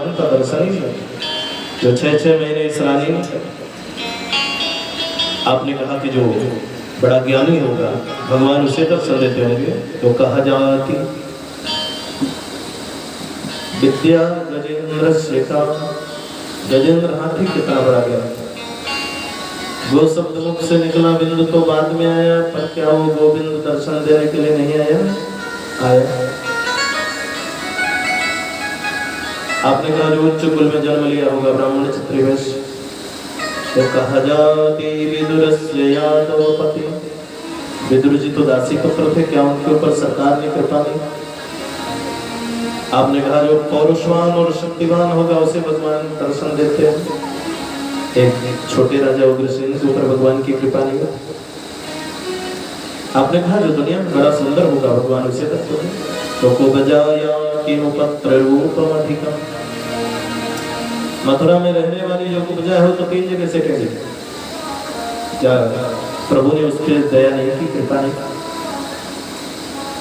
भगवान का दर्शन ही नहीं, जो 6-6 महीने इस रानी ने। आपने कहा कि जो बड़ा ज्ञानी होगा भगवान उसे दर्शन देते होंगे। तो कहा जाती विद्या गजेंद्र शेखा, गजेंद्र हाथी कितना बड़ा ज्ञान। गो शब्द मुख से निकला बिंदु तो बाद में आया, पर क्या वो गोविंद दर्शन देने के लिए नहीं आया? आया। आपने कहा जो उच्च कुल में जन्म लिया होगा ब्राह्मण क्षत्रिय वैश्य, तो कहा जाती विदुरस्य यादवपति। विदुर जी तो दासी पुत्र थे, क्या उनके ऊपर सरकार ने कृपा नहीं? आपने कहा जो पौरुषवान और शक्तिवान होगा उसे भगवान दर्शन देते हैं। एक छोटे राजा उग्रसेन के ऊपर भगवान की कृपा नहीं है। आपने कहा जो दुनिया में बड़ा सुंदर होगा भगवान उसे दर्शन देते। तो को बजाया कि पत्र रूपम अधिका। मथुरा में रहने वाली जो उपजा हो तो 3 जगह से कह क्या प्रभु ने उसके दया नहीं की, कृपा नहीं।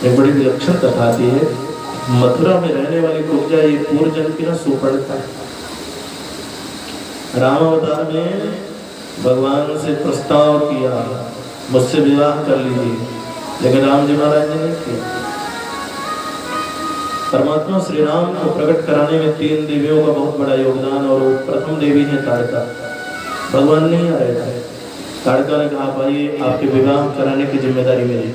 एक बड़ी विलक्षण कथा आती है। मथुरा में रहने वाली उपजा ये पूर्व जन्म की ना सुपर्णखा। राम अवतार में भगवान से प्रस्ताव किया मुझसे विवाह कर लीजिए, लेकिन राम जी महाराज ने नहीं किया। परमात्मा श्री राम को प्रकट कराने में 3 देवियों का बहुत बड़ा योगदान, और वो प्रथम देवी है ताड़का। भगवान नहीं आ रहे थे, ताड़का ने कहा भाई आपके विवाह कराने की जिम्मेदारी मेरी।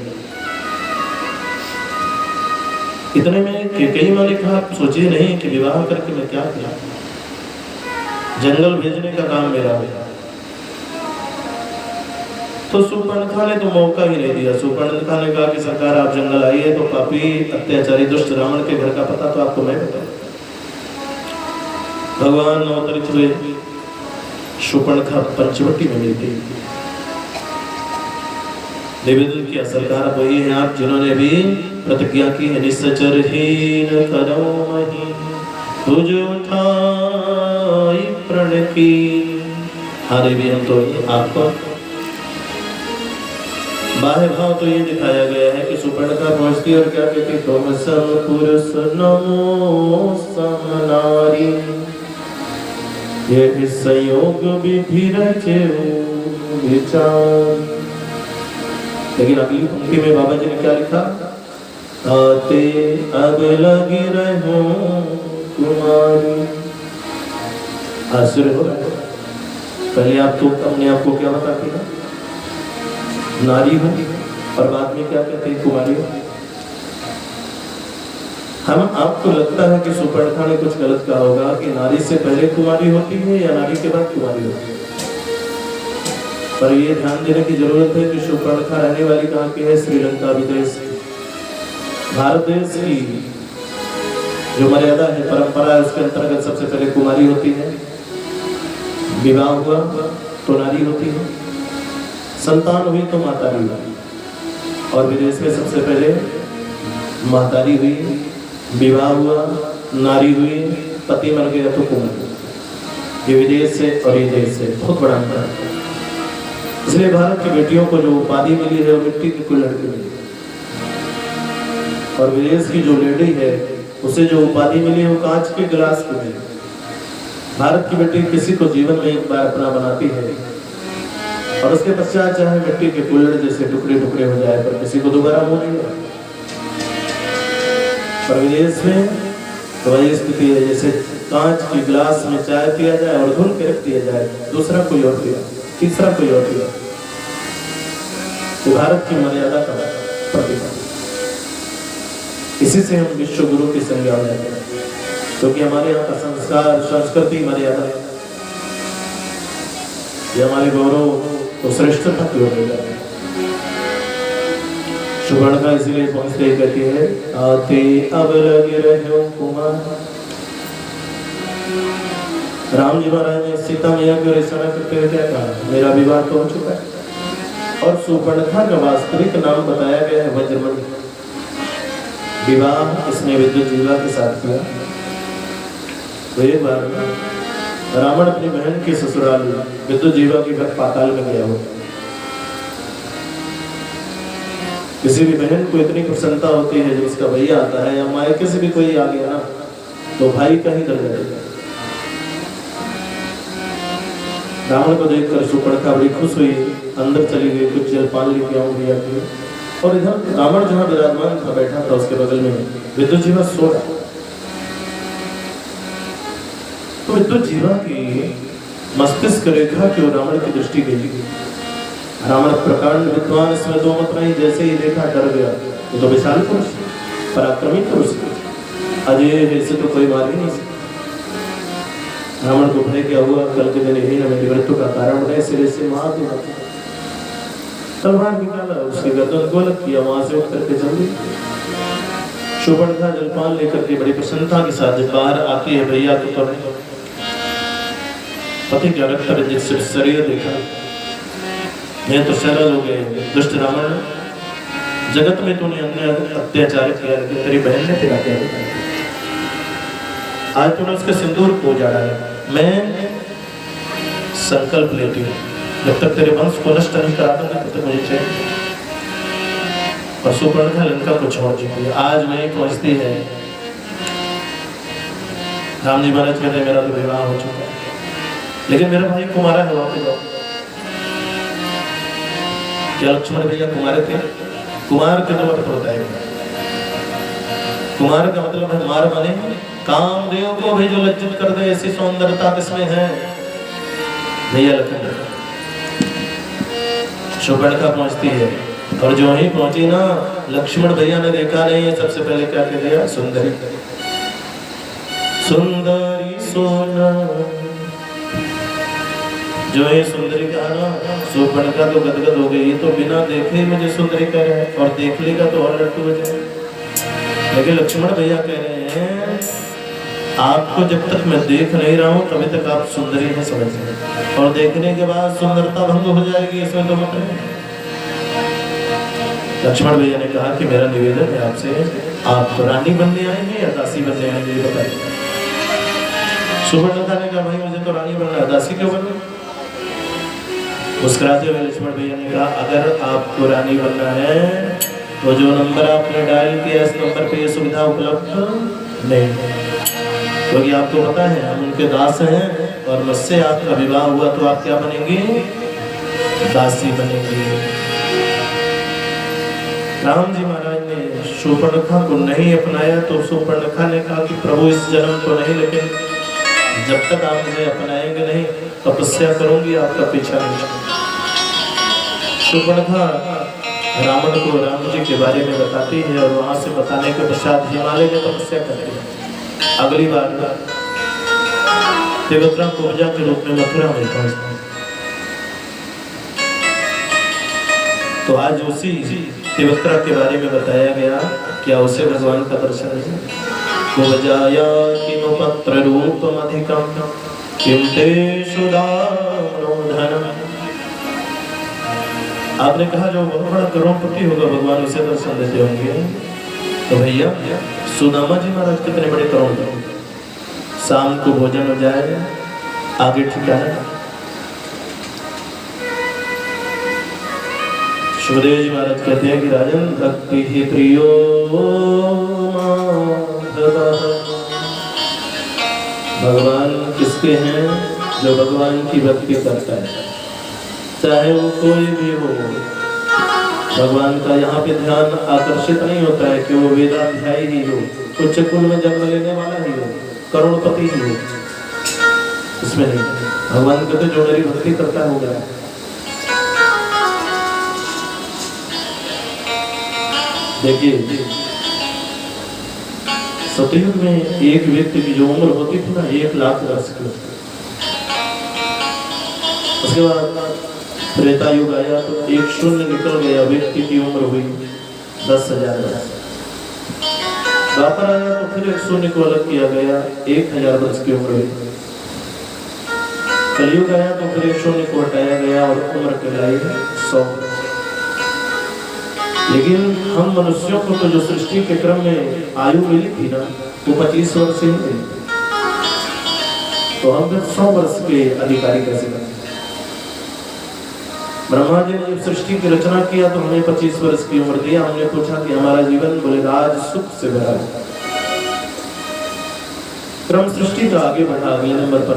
इतने में कई माने कहा सोचिए नहीं कि विवाह करके मैं क्या किया, जंगल भेजने का काम मेरा है। तो सुपर्णखा ने तो मौका ही नहीं दिया। सुपर्णखा ने कहा कि सरकार आप जंगल आइए तो पापी अत्याचारी दुष्ट रावण के घर का पता तो आपको मैं बताऊं। भगवान अवतरित हुए, सुपर्णखा पंचवटी में मिलती। निवेदन किया सरकार वही है आप जिन्होंने भी प्रतिज्ञा की है निश्चरहीन करोमहि तुझ उठाई प्रण की। हरे भी हम तो आपको बाह्य भाव तो ये दिखाया गया है कि सुपर्णखा पहुंचती और क्या कहती, तुम सम पुरुष नमो समनारी, ये संयोग विधि रचे विचार। लेकिन अगली पंक्ति में बाबा जी ने क्या लिखा, आते अब लगी रहो कुमारी। आश्चर्य हो रहा है, पहले आप तो अपने आप को क्या बताती है, नारी हो, और बाद में क्या कहते हैं कुमारी हो। हम आपको लगता है कि सुपर्णखा ने कुछ गलत कहा होगा कि नारी से पहले कुमारी होती है या नारी के बाद कुमारी होती है, पर ये ध्यान देने की जरूरत है कि सुपर्णखा रहने वाली कहाँ की है, श्रीलंका विदेश की। भारत देश की जो मर्यादा है, परंपरा है, उसके अंतर्गत सबसे पहले कुमारी होती है, विवाह हुआ तो नारी होती है, संतान हुई तो मातारी हुई, और विदेश में सबसे पहले मातारी हुई, विवाह हुआ, नारी हुई, पति मर गया तो कुमारी। ये विदेश से और ये देश से बहुत बड़ा अंतर है। इसलिए भारत की बेटियों को जो उपाधि मिली है वो मिट्टी की कोई लड़की मिली, और विदेश की जो लेडी है उसे जो उपाधि मिली है वो कांच के गिलास की मिली। भारत की बेटी किसी को जीवन में एक बार अपना बनाती है, और उसके पश्चात चाहे मिट्टी के कुल्हड़ जैसे टुकड़े टुकड़े हो जाए, पर किसी को दोबारा वो नहीं है। पर विदेश में तो वही स्थिति है, जैसे कांच के गिलास में चाय पिया जाए और धुल के रख दिया जाए, दूसरा कोई और पिया, तीसरा कोई और पिया। तो भारत की मर्यादा का प्रतीक है। इसी से हम विश्व गुरु की संज्ञा में जाते हैं, क्योंकि हमारे यहाँ का संस्कार संस्कृति मर्यादा, ये हमारे गौरव तो श्रेष्ठता की ओर ले जाते हैं। सुपर्णखा इसीलिए पहुंचते ही कहती है, आते अब लगे रहे कुमार। राम जी महाराज ने सीता मैया की रचना करते हुए क्या कहा, मेरा विवाह तो हो चुका है। और सुपर्णखा का वास्तविक नाम बताया गया है वज्रमणि। विवाह इसने विद्युत जीवा के साथ किया। तो एक बार रावण अपनी बहन के ससुराल विद्युत जीवा के घर पाताल में गया हो। किसी भी बहन को इतनी प्रसन्नता होती है जब उसका भैया आता है, या मायके से भी कोई आ गया ना, तो भाई का ही दर्जा देगा। रावण को देखकर शूर्पणखा बड़ी खुश हुई, अंदर चली गई, कुछ जलपान लेके आऊं भैया की। और इधर रावण जहाँ विराजमान था बैठा था, उसके बगल में विद्युत जीवा सो रहा। तो विद्युत जीवा की मस्तिष्क रेखा की ओर रावण की दृष्टि गई। रावण प्रकांड विद्वान, इसमें दो मत नहीं, जैसे ही देखा डर गया। ये तो विशाल पुरुष, पराक्रमी पुरुष, अजय इसे तो कोई मार ही नहीं सकता। रावण को भय क्या हुआ, कल के दिन यही न मेरी मृत्यु का कारण बने, सिरे से मार दूंगा। तलवार निकाला, उसके गर्दन को अलग किया, वहां से उठ करके चल दी। शूर्पणखा जलपान लेकर के बड़ी प्रसन्नता के साथ जब बाहर आती है, भैया तो पति का रक्त रंजित शरीर देखा, ये तो सरल हो गए। दुष्ट रावण, जगत में तूने अन्य अत्याचार किया, लेकिन तेरी बहन ने तेरा क्या किया? आज तूने उसके सिंदूर को उजाड़ा है। मैं संकल्प लेती हूँ, जब तक तेरे वंश को नष्ट नहीं करा दूंगा तब तक मुझे चाहिए। और शूर्पणखा लंका को छोड़ चुकी है, आज वहीं पहुंचती है। राम जी महाराज कहते हैं मेरा तो विवाह हो चुका है, लेकिन मेरा भाई कुमारा है, वहां पे जाओ। क्या लक्ष्मण भैया कुमार थे? कुमार का तो मतलब होता है, कुमार का मतलब है मार माने कामदेव को भी जो लज्जित कर दे, ऐसी सौंदर्यता किसमें है? भैया लखन। शूर्पणखा पहुंचती है, और जो ही पहुंची ना, लक्ष्मण भैया ने देखा नहीं है, सबसे पहले क्या कह दिया? सुंदरी सुंदरी सोना। जो है सुंदरी कहा ना, शूर्पणखा तो गदगद हो गई, ये तो बिना देखे ही मुझे सुंदरी कह रहे हैं, और देख लेगा तो और लट्टू हो जाए। लेकिन लक्ष्मण भैया कह रहे हैं आपको जब तक मैं देख नहीं रहा हूँ तभी तक आप सुंदरी है समझ रहे, और देखने के बाद सुंदरता भंग हो जाएगी, इसमें तो मत नहीं। लक्ष्मण भैया ने कहा कि मेरा निवेदन है आपसे, आप रानी बनने आए हैं या दासी बनने आए हैं, ये बताइए। शूर्पणखा ने कहा भाई मुझे तो रानी बनना है, दासी क्यों बनना? मुस्कुराते हुए लक्ष्मण भैया ने कहा अगर आपको रानी बनना है तो जो नंबर आपने डायल किया इस नंबर पे ये सुविधा उपलब्ध नहीं है, क्योंकि आपको पता है हम उनके दास हैं, और मुझसे आपका विवाह हुआ तो आप क्या बनेंगे? दासी बनेंगे। राम जी महाराज ने शूर्पणखा को नहीं अपनाया तो शूर्पणखा ने कहा कि प्रभु इस जन्म तो नहीं, लेकिन जब तक आप मुझे अपनाएंगे नहीं तपस्या करूंगी, आपका पीछा नहीं। शूर्पणखा रावण को राम जी के बारे में बताती है, और वहां से बताने के पश्चात हिमालय में तपस्या करती है। अगली बार तिव्रता कुब्जा के रूप में मथुरा में पहुंचता है। तो आज उसी तिव्रता के बारे में बताया गया, क्या उसे भगवान का दर्शन है? कुब्जाया किमु पत्र रूपम अधिकम किम तेषु दानो धनम। आपने कहा जो बहुत बड़ा करोड़पति होगा भगवान उसे दर्शन देते होंगे। तो भैया सुदामा जी महाराज कितने बड़े करोड़पति, शाम को भोजन हो जाए, आगे ठिकाना। सुखदेव जी महाराज कहते हैं कि राजन भक्ति ही प्रियो भगवान किसके हैं? जो भगवान की भक्ति करता है, चाहे वो कोई भी हो। भगवान का यहाँ पे ध्यान आकर्षित नहीं होता है कि वो वेदाध्यायी ही हो, उच्च कुल में जन्म लेने वाला ही हो, करोड़पति ही हो, इसमें नहीं। भगवान कहते जो मेरी भक्ति करता होगा। देखिए सतयुग में एक व्यक्ति की जो उम्र होती थी ना 1 लाख वर्ष की, उसके बाद त्रेता युग आया तो 1 शून्य निकल गया, व्यक्ति की उम्र हुई 10,000 वर्ष। द्वापर आया तो फिर 1 शून्य को अलग किया गया, 1000 वर्ष की उम्र हुई। कलयुग आया तो फिर 1 शून्य को हटाया गया और उम्र कहलाई 100। लेकिन हम मनुष्यों को तो जो सृष्टि के क्रम में आयु मिली थी ना वो 25 वर्ष ही मिली, तो हम फिर 100 वर्ष के अधिकारी कैसे बने? ब्रह्मा जी ने जब सृष्टि की रचना किया तो हमें 25 वर्ष की उम्र दिया। हमने पूछा कि हमारा जीवन बोले राज सुख से भरा है। क्रम सृष्टि का आगे बढ़ा, अगले नंबर पर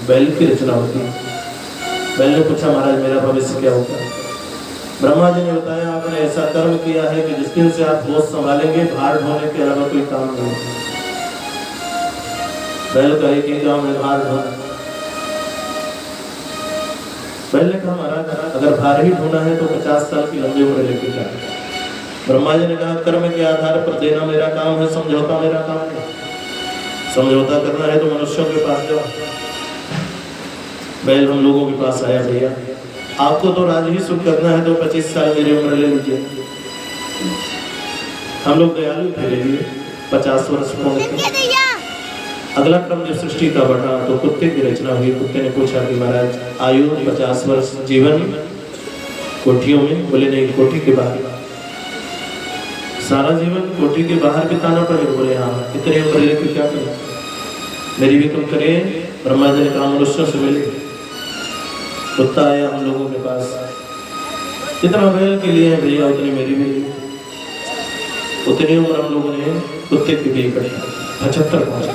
बैल की रचना होती है। बैल ने पूछा महाराज मेरा भविष्य क्या होगा? ब्रह्मा जी ने बताया आपने ऐसा कर्म किया है कि जिस दिन से आप बोझ संभालेंगे भार ढोने के अलावा कोई काम नहीं। बैल का एक ही काम है भार ढोना। बैल ने कहा महाराज अगर भार ही ढोना है तो 50 साल की लंबी उम्र लेके जाए। ब्रह्मा जी ने कहा कर्म के आधार पर देना मेरा काम है, समझौता मेरा काम है। समझौता करना है तो मनुष्यों के पास जाओ। बैल हम लोगों के पास आया भैया आपको तो राज ही सुख करना है तो 25 साल मेरी उम्र ले लीजिए। हम लोग दयालु थे ले लिए 50 वर्ष पूर्ण। अगला क्रम जब सृष्टि का बढ़ा तो कुत्ते की रचना हुई। कुत्ते ने पूछा कि महाराज आयु 50 वर्ष जीवन कोठियों में? बोले नहीं कोठी के बाहर। सारा जीवन कोठी के बाहर बिताना पड़ेगा? बोले हाँ। इतनी उम्र लेके क्या करें? मेरी भी तुम करें। ब्रह्मा जी ने कहा मनुष्यों से मिले। कुत्ता आया हम लोगों के पास। जितना बैल के लिए है भैया उतनी मेरी भी ली। उतनी उम्र हम लोगों ने कुत्ते के लिए इकट्ठा 75 पहुंचा।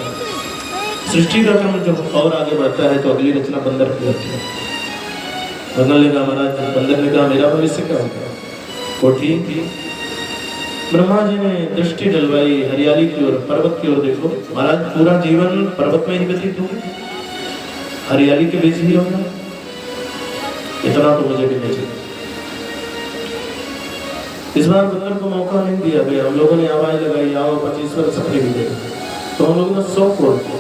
सृष्टि का क्रम जब और आगे बढ़ता है तो अगली रचना बंदर की होती है। बंदर ने कहा महाराज, बंदर ने कहा मेरा भविष्य क्या होगा? कोठी। ब्रह्मा जी ने दृष्टि डलवाई हरियाली की ओर, पर्वत की ओर। देखो महाराज पूरा जीवन पर्वत में ही व्यतीत होगा, हरियाली के बीच ही होगा। इतना तो मुझे भी नहीं चाहिए। इस बार बंदर को मौका नहीं दिया गया। हम लोगों ने आवाज लगाई आओ 25 वर्ष अपने भी दे। तो हम लोगों ने 100 करोड़ को।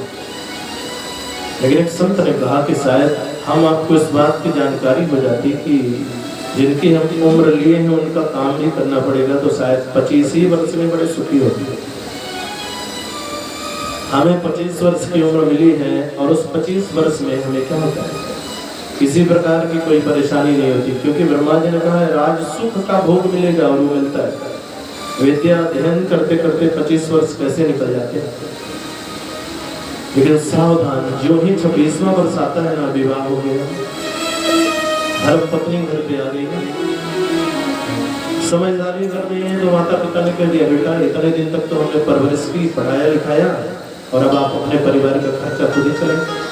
लेकिन एक संत ने कहा कि शायद हम आपको इस बात की जानकारी हो जाती कि जिनकी हम उम्र लिए हैं उनका काम भी करना पड़ेगा तो शायद 25 ही वर्ष में बड़े सुखी होते हैं। हमें 25 वर्ष की उम्र मिली है और उस 25 वर्ष में हमें क्या होता है? किसी प्रकार की कोई परेशानी नहीं होती, क्योंकि ब्रह्मा जी ने कहा है राज सुख का भोग मिलेगा और वो मिलता है। विद्या अध्ययन करते करते 25 वर्ष कैसे निकल जाते हैं। लेकिन सावधान, जो ही 26वां वर्ष आता है ना विवाह हो गया, धर्म पत्नी घर पे आ गई, समझदारी कर रही है तो माता पिता ने कह दिया बेटा इतने दिन तक तो हमने परवरिश की, पढ़ाया लिखाया और अब आप अपने परिवार का खर्चा खुद ही चलेंगे।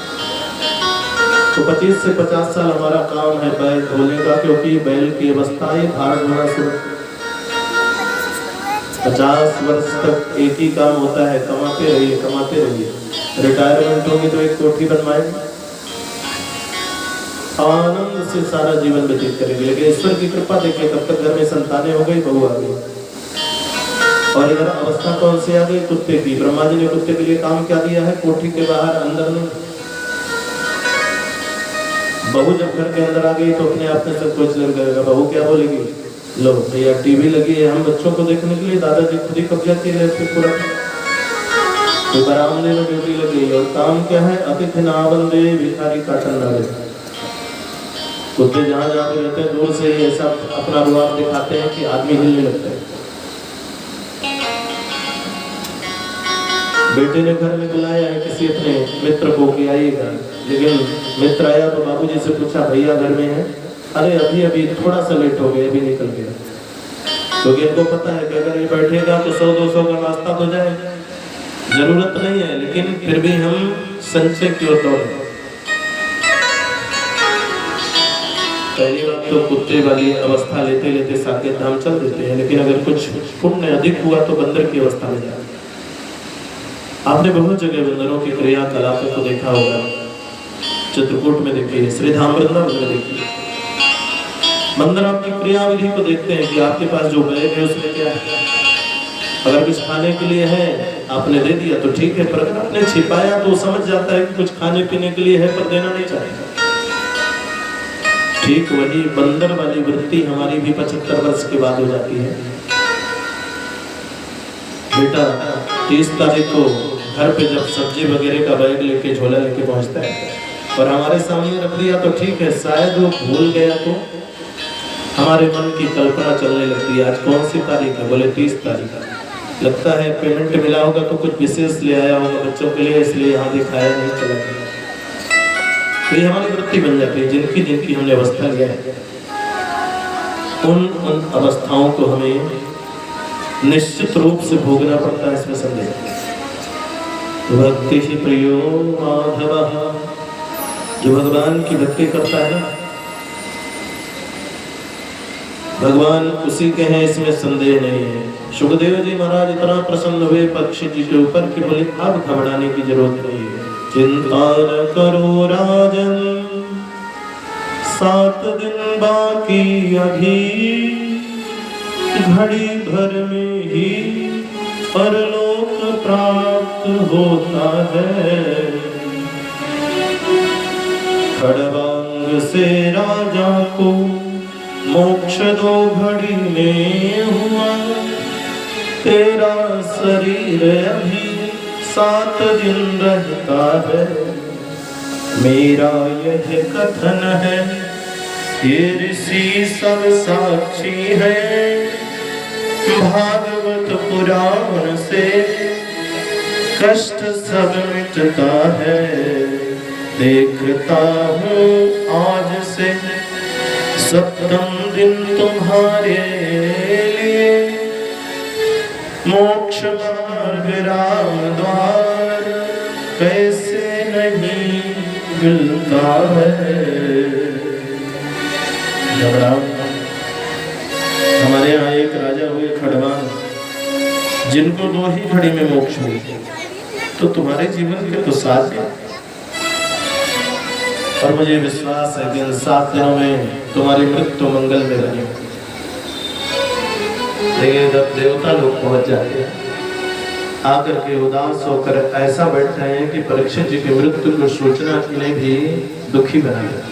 तो 25 से 50 साल हमारा काम है बैल ढोने का, क्योंकि बैल की अवस्था है भार ढोना शुरू। 50 वर्ष तक एक ही काम होता है, कमाते रहिए कमाते रहिए। रिटायरमेंट होगी तो एक कोठी बनवाएंगे, आनंद से सारा जीवन व्यतीत करेंगे। लेकिन ईश्वर की कृपा देखिए तब तक घर में संतानें हो गई, बहू आ गई और इधर अवस्था कौन सी आ गई? कुत्ते की। ब्रह्मा जी ने कुत्ते के लिए काम क्या दिया है? कोठी के बाहर, अंदर नहीं। बहू जब घर के अंदर आ गई तो अपने आप में सब कुछ लग जाएगा। बहू क्या बोलेगी? लो भैया टीवी लगी है, हम बच्चों को देखने के लिए दादाजी खुद ही कब्जा किए रहते पूरा। तो बरामदे में ड्यूटी लगी और काम क्या है? अतिथि ना बंदे भिखारी काटन डाले। कुत्ते जहाँ जहाँ पे रहते हैं दूर से ही ऐसा अपना रुआब दिखाते हैं कि आदमी हिलने लगता है। बेटे ने घर में बुलाया है किसी अपने मित्र को कि आइएगा, लेकिन मित्र आया तो बाबूजी से पूछा भैया घर में है? अरे अभी अभी थोड़ा सा लेट हो गया, अभी निकल गया। क्योंकि इनको पता है कि अगर ये बैठेगा तो 100-200 का नाश्ता हो जाएगा। जरूरत नहीं है लेकिन फिर भी हम संचय की ओर दौड़े। पहली बात तो कुत्ते वाली अवस्था लेते लेते साकेत धाम चल देते हैं, लेकिन अगर कुछ पुण्य अधिक हुआ तो बंदर की अवस्था में जाए। आपने बहुत जगह बंदरों की क्रियाकलापों को देखा होगा। चित्रकूट में देखिए, श्रीधाम वृंदावन में देखिए, बंदर आपकी क्रियाविधि को देखते हैं कि आपके पास जो बैग है उसमें क्या है। अगर कुछ खाने के लिए है आपने दे दिया तो ठीक है, पर अगर आपने छिपाया तो समझ जाता है कि कुछ खाने पीने के लिए है पर देना नहीं चाहता। ठीक वही बंदर वाली वृत्ति हमारी भी 75 वर्ष के बाद हो जाती है। बेटा 30 तारीख को घर पे जब सब्जी वगैरह का बैग लेके झोला लेके पहुंचता है और हमारे सामने रख दिया तो ठीक है, शायद वो भूल गया तो हमारे मन की कल्पना चलने लगती है। आज कौन सी तारीख है? बोले 30 तारीख। लगता है पेमेंट मिला होगा तो कुछ विशेष ले आया होगा बच्चों के लिए, इसलिए यहाँ दिखाया नहीं चला। तो ये हमारी वृत्ति बन जाती है। जिनकी जिनकी हमने अवस्था लिया है उन अवस्थाओं को हमें निश्चित रूप से भोगना पड़ता है, इसमें संदेह। भक्ति प्रियो माधव, जो भगवान की भक्ति करता है भगवान उसी के हैं, इसमें संदेह नहीं है। सुखदेव जी महाराज इतना प्रसन्न हुए परीक्षित जी के ऊपर कि बोले अब घबराने की जरूरत नहीं है, चिंता न करो राजन, 7 दिन बाकी अभी, घड़ी भर में ही परलोक प्राप्त होता है। खड़वांग से राजा को मोक्ष 2 घड़ी में हुआ, तेरा शरीर अभी 7 दिन रहता है। मेरा यह कथन है, ये ऋषि सब साक्षी है, भागवत पुराण से कष्ट सब मिटता है। देखता हूँ आज से 7वें दिन तुम्हारे लिए, मोक्ष मार्ग राम द्वार कैसे नहीं मिलता है। हमारे यहाँ एक राजा हुए खड़वांग, जिनको 2 ही घड़ी में मोक्ष मिले, तो तुम्हारे जीवन के तो 7 दिन, और मुझे विश्वास है कि इन 7 दिनों में तुम्हारी मृत्यु मंगल में बनी। जब देवता लोग पहुंच जाते हैं, आकर के उदास होकर ऐसा बैठ रहे हैं कि परीक्षित जी की मृत्यु को सोचना इन्हें भी दुखी बना दिया।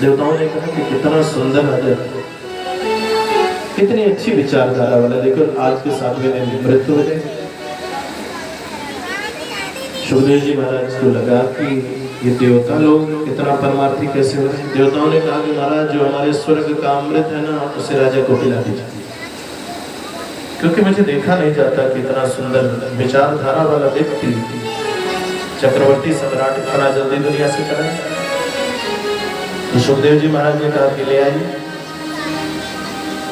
देवताओं ने कहा कि कितना सुंदर राजा, कितनी अच्छी विचारधारा वाला, देखो आज के 7वें दिन मृत्यु हो गई। सुखदेव जी महाराज को लगा कि ये देवता लोग इतना परमार्थी कैसे हो रहे। देवताओं ने कहा कि महाराज जो हमारे स्वर्ग का अमृत है ना, उसे राजा को पिला दीजिए, क्योंकि मुझे देखा नहीं जाता कि इतना सुंदर विचारधारा वाला व्यक्ति चक्रवर्ती सम्राट इतना जल्दी दुनिया से चला। तो सुखदेव जी महाराज ने कहा कि ले आइए।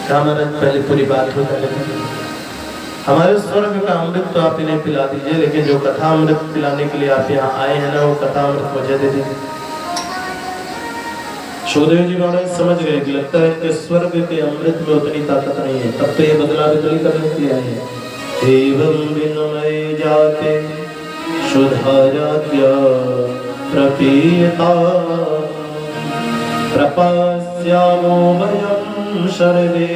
कहा महाराज पहले पूरी बात हो जाए, हमारे स्वर्ग का अमृत तो आप इन्हें पिला दीजिए, लेकिन जो कथा अमृत पिलाने के लिए आप यहाँ आए हैं ना, वो कथा अमृत मुझे दे दीजिए। सुखदेव जी महाराज समझ गए कि लगता है कि स्वर्ग के अमृत में उतनी ताकत नहीं है, तब तो ये बदला बदली करने के लिए आए हैं। एवं विनमय जाते सुधारात्या प्रपीता, प्रपश्यामो वयं सर्वे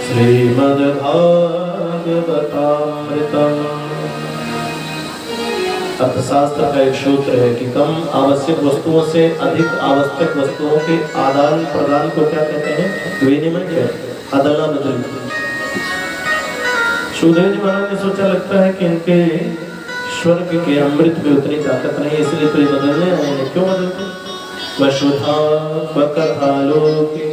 श्रीमद्भागवतामृतम्। अर्थशास्त्र का एक सूत्र है कि कम आवश्यक वस्तुओं से अधिक आवश्यक वस्तुओं के आदान प्रदान को क्या कहते हैं? विनिमय कहते हैं, अदला बदली। सुखदेव जी महाराज ने सोचा लगता है कि इनके स्वर्ग के अमृत में उतनी ताकत नहीं है, इसलिए तो ये बदलने आए हैं। क्यों बदलते? वसुधा वकथा लोके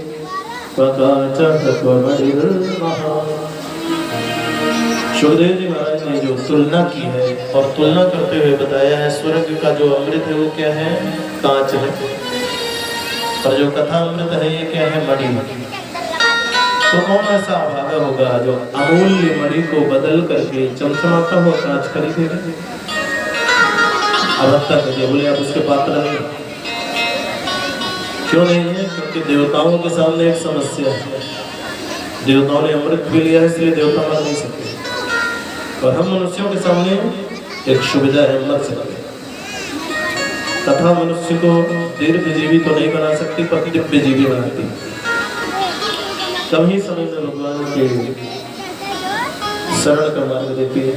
सुखदेव जी महाराज ने जो तुलना की है और तुलना करते हुए बताया है, स्वर्ग का जो अमृत है वो क्या है? कांच है, और जो कथा अमृत है ये क्या है? मणि। तो कौन ऐसा अभागा होगा जो अमूल्य मणि को बदल करके चमचमाता हुआ कांच खरीदेगा? अवत्ता करिए, बोले आप उसके पात्र नहीं। क्यों नहीं है? क्योंकि देवताओं के सामने एक समस्या है, देवताओं ने अमृत भी लिया है, इसलिए देवता मर नहीं सकते, और हम मनुष्यों के सामने एक सुविधा है, मर सकते। कथा मनुष्य को दीर्घ जीवी तो नहीं बना सकती, पर दिव्य जीवी बनाती। कम ही समय में भगवान के शरण का मार्ग देती है,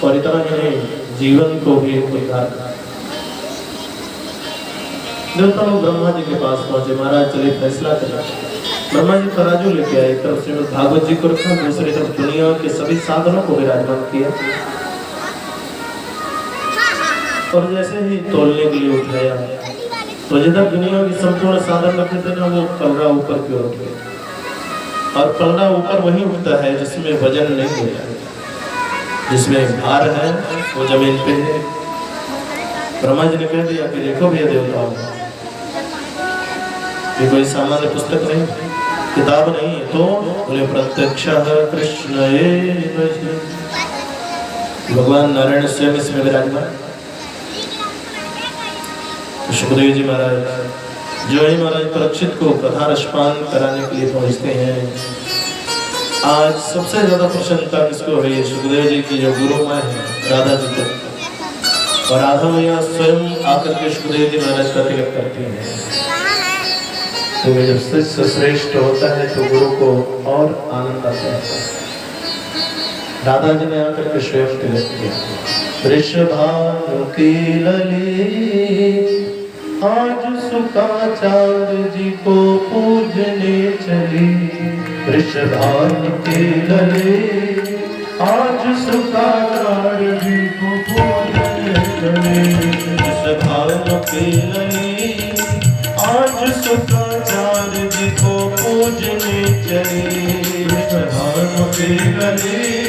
और इतना ही नहीं, जीवन को भी उद्धार करती है। देवता लोग ब्रह्मा जी के पास पहुंचे, महाराज चलिए फैसला करना। ब्रह्मा जी तराजू लेके आए, एक तरफ श्रीमद् भागवत जी को रखा, दूसरी तरफ दुनिया के सभी साधनों को विराजमान किया, और जैसे ही तोलने के लिए उठाया तो जिधर दुनिया की संपूर्ण साधन रखे थे ना, वो पलड़ा ऊपर की ओर उठे, और पलड़ा ऊपर वही उठता है जिसमें वजन नहीं होता, जिसमें भार है वो जमीन पे है। ब्रह्मा जी ने कह दिया कि देखो भैया देवताओं, ये कोई सामान्य पुस्तक नहीं, किताब नहीं है। तो बोले प्रत्यक्षः कृष्ण भगवान नारायण स्वयं इसमें विराजमान। सुखदेव जी महाराज जो ही महाराज परीक्षित को कथा रसपान कराने के लिए पहुंचते हैं। आज सबसे ज्यादा प्रसन्नता किसको हुई? सुखदेव जी की जो गुरु माँ है राधा जी को, और राधा मैया स्वयं आकर के सुखदेव जी महाराज का तिलक करती हैं। तो जब शिष्य श्रेष्ठ होता है तो गुरु को और आनंद आता है। राधा जी ने आकर के स्वयं तिलक किया। वृषभानु की लली आज सुखाचार्य जी को पूजने चली। वृषभानु की लली आज सुखाचार्य जी को पूजने चली। वृषभानु की लली आज सुखाचार्य जी को पूजने चली। वृषभानु की लली